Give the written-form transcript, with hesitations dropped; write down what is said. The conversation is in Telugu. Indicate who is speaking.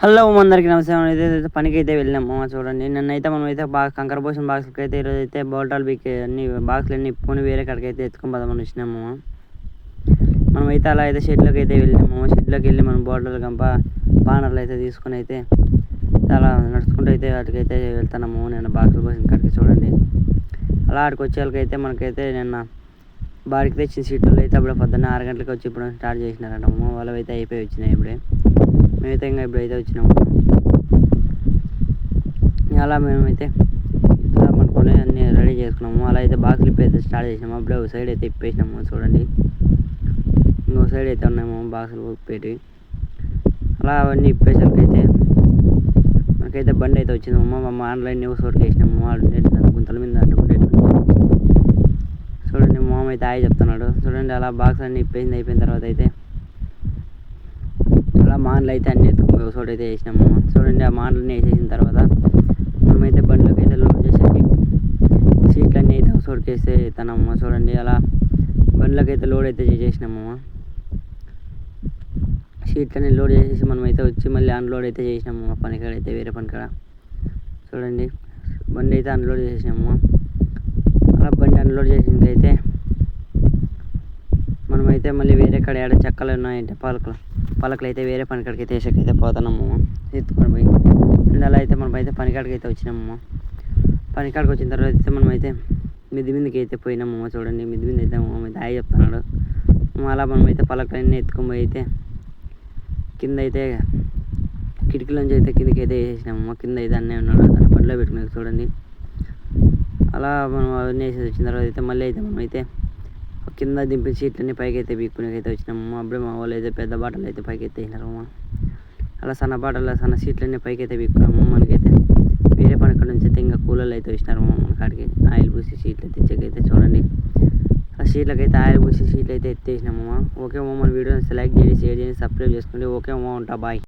Speaker 1: హలో అందరికీ నమస్కారం. అయితే పనికి అయితే వెళ్ళాము చూడండి. నిన్నైతే మనమైతే బాగా కంకర పోసిన బాక్సులకి అయితే ఈరోజు అయితే బోల్టాలు బీకి అన్ని బాక్సులు అన్ని ఇప్పుకొని వేరే కాడికి అయితే ఎత్తుకొని పోదామని వచ్చినాము. మనమైతే అలా అయితే షెడ్లోకి అయితే వెళ్ళాము. షెడ్లోకి వెళ్ళి మనం బోల్టాలు గంప బానర్లు అయితే తీసుకొని అయితే అలా నడుచుకుంటూ అయితే వాటికైతే వెళ్తున్నాము. నిన్న బాక్సులు పోసిన కాడికి చూడండి. అలా ఆడికి వచ్చేళ్ళకైతే మనకైతే నిన్న బాడికి తెచ్చిన సీట్లు అయితే అప్పుడు పొద్దున్న 6 గంటలకు వచ్చి ఇప్పుడు స్టార్ట్ చేసినారంట. వాళ్ళు అయితే అయిపోయి వచ్చినాయి ఇప్పుడే. మేమైతే ఇంకా ఇప్పుడైతే వచ్చినాము. అలా మేమైతే ఇప్పుదామనుకొని అన్నీ రెడీ చేసుకున్నాము. అలా అయితే బాక్సులు ఇప్పైతే స్టార్ట్ చేసినాము. అప్పుడే ఒక సైడ్ అయితే ఇప్పేసినాము చూడండి. ఇంకో సైడ్ అయితే ఉన్నాము బాక్సులు ఇప్పేటివి. అలా అవన్నీ ఇప్పేసరికైతే మనకైతే బండి అయితే వచ్చిందమ్మ. మా ఆన్లైన్ న్యూస్ వరకు వేసినాము. గుంతల మీద అడ్డుకుంటే చూడండి. మామ అయితే ఆయి చెప్తున్నాడు చూడండి. అలా బాక్స్ అన్నీ ఇప్పేసింది. అయిపోయిన తర్వాత అయితే అలా మాన్లు అయితే అన్ని ఎత్తుకుని ఒక చోట అయితే వేసినాము చూడండి. ఆ మాన్లన్నీ వేసేసిన తర్వాత మనమైతే బండిలోకి అయితే లోడ్ చేసేసి సీట్లు అన్నీ అయితే ఒక చోటుకి వేస్తే తనమ్మ చూడండి. అలా బండిలోకి అయితే లోడ్ అయితే చేసేసినాము. సీట్లన్నీ లోడ్ చేసేసి మనమైతే వచ్చి మళ్ళీ అన్లోడ్ అయితే చేసినాము. పనికాడ అయితే వేరే పనికాడ చూడండి. బండి అయితే అన్లోడ్ చేసేసినాము. అలా బండి అన్లోడ్ చేసిందైతే మనమైతే మళ్ళీ వేరే కాడ ఏడ చెక్కలు ఉన్నాయంటే పలకలు అయితే వేరే పనికాడికి అయితే వేసేకైతే పోతున్నాము ఎత్తుకొని పోయి. అండ్ అలా అయితే మనమైతే పనికాడికి అయితే వచ్చినాము. పనికాడికి వచ్చిన తర్వాత అయితే మనమైతే మిద్ది మీదకి అయితే పోయినాము చూడండి. మిద్ది మీద అయితే అయితే హాయ్ చెప్తున్నాడు. అలా మనమైతే పలకలన్నీ ఎత్తుకొని పోయి అయితే కింద అయితే కిటికీలోంచి అయితే కిందకి అయితే వేసేసినాము. కింద అయితే అన్నీ ఉన్నాడు దాన్ని బండిలో పెట్టుకుని చూడండి. అలా మనం అవన్నీ వేసేసి వచ్చిన తర్వాత అయితే మళ్ళీ అయితే మనమైతే కింద దింపిన సీట్లన్నీ పైకి అయితే బీక్కునేకి అయితే వచ్చినాము. అప్పుడే మా వాళ్ళు అయితే పెద్ద బాటలు అయితే పైకి అయితే వేసినారు. అలా సన్న సీట్లన్నీ పైకి అయితే బీక్కున్నాము. మనకైతే వేరే పని నుంచి అయితే ఇంకా కూలర్లు అయితే వచ్చినారు మన కాడికి. ఆయిల్ పూసి సీట్లు తెచ్చేకైతే చూడండి. ఆ సీట్లకైతే ఆయిల్ పూసి సీట్లు అయితే ఎత్తేసినాము. ఓకే మన వీడియోని లైక్ చేయండి, షేర్ చేయండి, సబ్స్క్రైబ్ చేసుకోండి. ఓకే ఉంటా బాయ్.